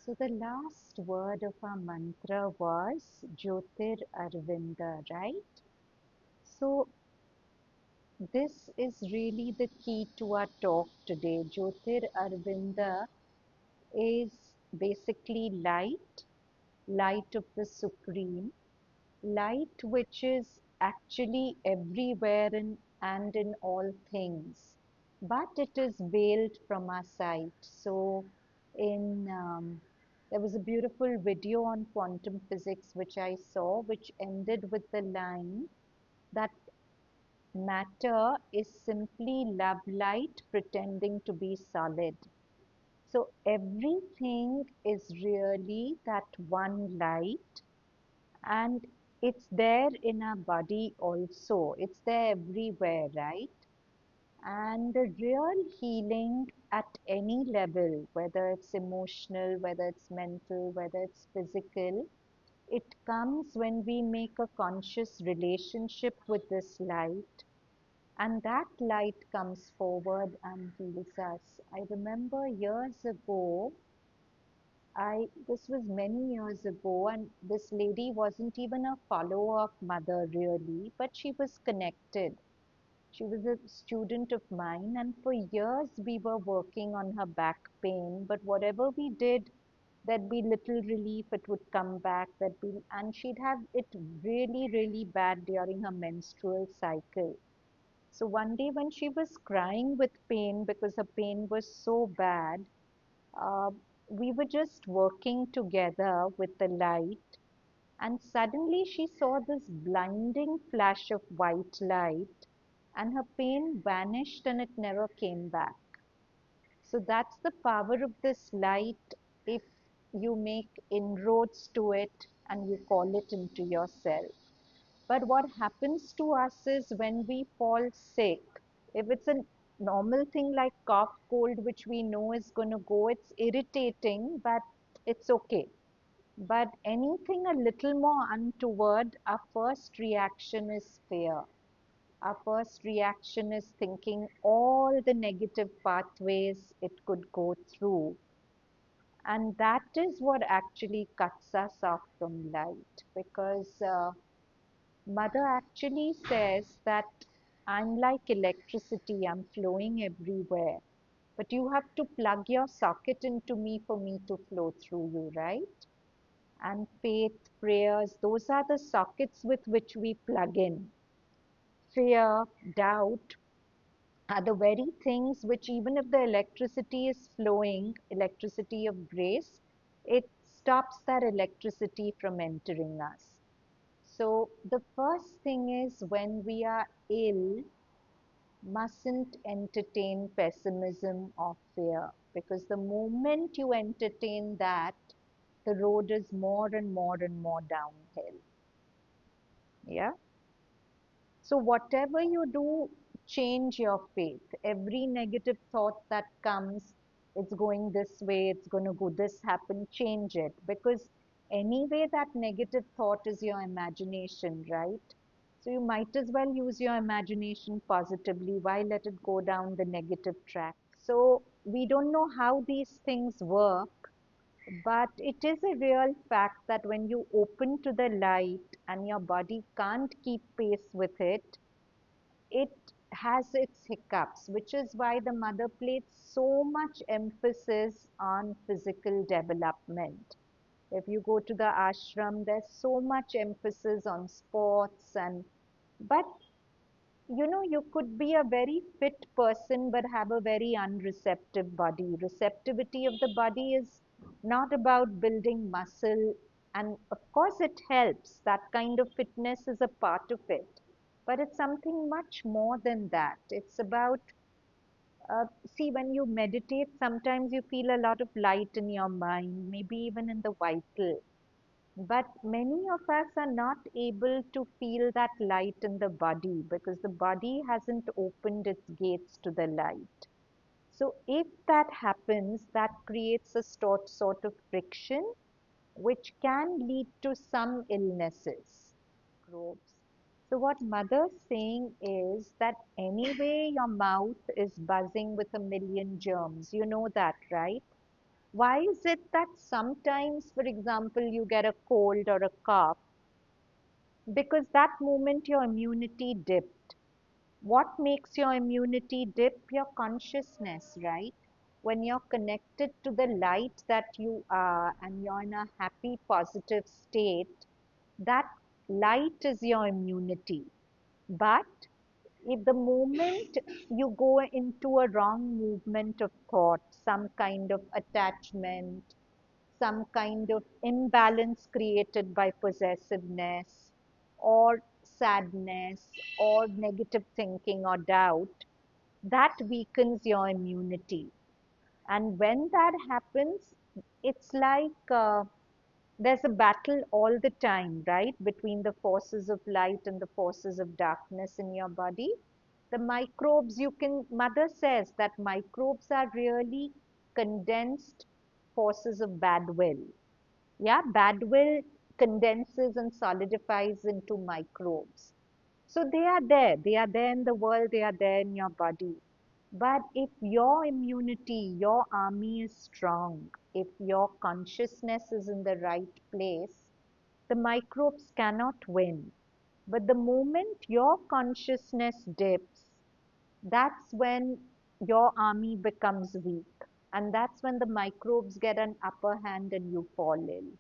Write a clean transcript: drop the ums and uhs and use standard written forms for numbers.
So the last word of our mantra was Jyotir Aravinda, right? So this is really the key to our talk today. Jyotir Aravinda is basically light, light of the Supreme, light which is actually everywhere and in all things, but it is veiled from our sight. So, in there was a beautiful video on quantum physics which I saw, which ended with the line that matter is simply love light pretending to be solid. So, everything is really that one light, and it's there in our body also. It's there everywhere, right? And the real healing at any level, whether it's emotional, whether it's mental, whether it's physical, it comes when we make a conscious relationship with this light, and that light comes forward and heals us. I remember years ago, this was many years ago, and this lady wasn't even a follower of mother really, but she was connected. She was a student of mine, and for years we were working on her back pain. But whatever we did, there'd be little relief, it would come back, and she'd have it really, really bad during her menstrual cycle. So one day when she was crying with pain because her pain was so bad, uh, we were just working together with the light, and suddenly she saw this blinding flash of white light, and her pain vanished and it never came back. So that's the power of this light if you make inroads to it and you call it into yourself. But what happens to us is when we fall sick, if it's a normal thing like cough, cold, which we know is going to go, it's irritating, but it's okay. But anything a little more untoward, our first reaction is fear. Our first reaction is thinking all the negative pathways it could go through. And that is what actually cuts us off from light, because Mother actually says that I'm like electricity, I'm flowing everywhere. But you have to plug your socket into me for me to flow through you, right? And faith, prayers, those are the sockets with which we plug in. Fear, doubt are the very things which, even if the electricity is flowing, electricity of grace, it stops that electricity from entering us. So the first thing is, when we are ill, mustn't entertain pessimism or fear, because the moment you entertain that, the road is more and more and more downhill. Yeah. So whatever you do, change your faith. Every negative thought that comes, it's going this way, it's going to go this happen, change it. Because anyway, that negative thought is your imagination, right? So you might as well use your imagination positively. Why let it go down the negative track? So we don't know how these things work, but it is a real fact that when you open to the light and your body can't keep pace with it has its hiccups, which is why the mother placed so much emphasis on physical development. If you go to the ashram, there's so much emphasis on sports, but you could be a very fit person but have a very unreceptive body. Receptivity of the body is not about building muscle, and of course it helps. That kind of fitness is a part of it. But it's something much more than that. It's about, see, when you meditate, sometimes you feel a lot of light in your mind, maybe even in the vital. But many of us are not able to feel that light in the body because the body hasn't opened its gates to the light. So if that happens, that creates a sort of friction which can lead to some illnesses, microbes. So what mother's saying is that anyway your mouth is buzzing with a million germs. You know that, right? Why is it that sometimes, for example, you get a cold or a cough? Because that moment your immunity dipped. What makes your immunity dip? Your consciousness, right? When you're connected to the light that you are and you're in a happy, positive state, that light is your immunity. But if the moment you go into a wrong movement of thought, some kind of attachment, some kind of imbalance created by possessiveness or sadness or negative thinking or doubt, that weakens your immunity. And when that happens, it's like there's a battle all the time, right, between the forces of light and the forces of darkness in your body. The microbes, you can, mother says that microbes are really condensed forces of bad will. Yeah, bad will condenses and solidifies into microbes. So they are there in the world, they are there in your body. But if your immunity, your army is strong, if your consciousness is in the right place, the microbes cannot win. But the moment your consciousness dips, that's when your army becomes weak. And that's when the microbes get an upper hand and you fall ill.